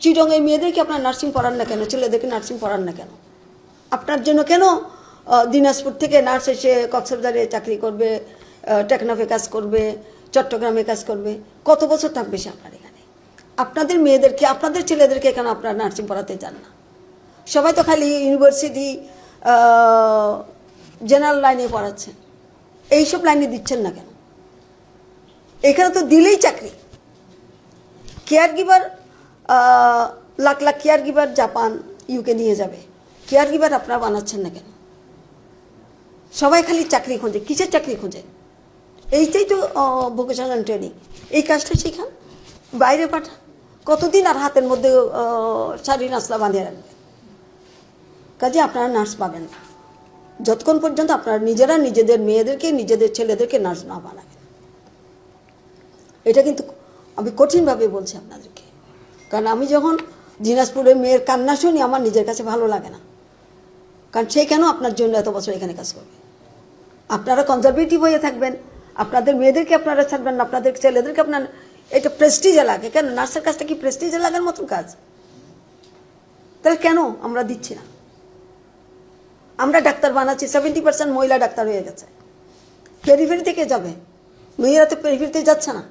চিটংয়ের মেয়েদেরকে আপনার নার্সিং পড়ান না কেন, ছেলেদেরকে নার্সিং পড়ান না কেন? আপনার জন্য কেন দিনাজপুর থেকে নার্স এসে কক্সবাজারে চাকরি করবে, টেকনাফে কাজ করবে, চট্টগ্রামে কাজ করবে? কত বছর থাকবে সে আপনার এখানে? আপনাদের মেয়েদেরকে, আপনাদের ছেলেদেরকে কেন আপনারা নার্সিং পড়াতে চান না? সবাই তো খালি ইউনিভার্সিটি, জেনারেল লাইনে পড়াচ্ছেন, এইসব লাইনে দিচ্ছেন না কেন? এখানে তো দিলেই চাকরি। Care giver, lakh lakh care giver Japan, UK নিয়ে যাবে, কেয়ার গিভার আপনারা বানাচ্ছেন না কেন? সবাই খালি চাকরি খোঁজে। কিসের চাকরি খোঁজে? এইটাই তো ভোকেশনাল ট্রেনিং। এই কাজটা শেখান, বাইরে পাঠান। কতদিন আর হাতের মধ্যে শাড়ি নাসলা বাঁধিয়ে রাখবে? কাজে আপনারা নার্স পাবেন না যতক্ষণ পর্যন্ত আপনারা নিজেরা নিজেদের মেয়েদেরকে, নিজেদের ছেলেদেরকে নার্স না বানাবেন। এটা কিন্তু আমি কঠিনভাবে বলছি আপনাদেরকে, কারণ আমি যখন দিনাজপুরের মেয়ের কান্না শুনি আমার নিজের কাছে ভালো লাগে না। কারণ সে কেন আপনার জন্য এত বছর এখানে কাজ করবে? আপনারা কনজারভেটিভ হয়ে থাকবেন, আপনাদের মেয়েদেরকে আপনারা ছাড়বেন না, আপনাদের ছেলেদেরকে আপনার, এটা প্রেস্টিজে লাগে। কেন নার্সের কাজটা কি প্রেস্টিজে লাগার মতন কাজ? তাহলে কেন আমরা দিচ্ছি না? আমরা ডাক্তার বানাচ্ছি, 70% মহিলা ডাক্তার হয়ে গেছে। পেরিফেরি থেকে যাবে, মেয়েরা তো পেরিফেরিতে যাচ্ছে না।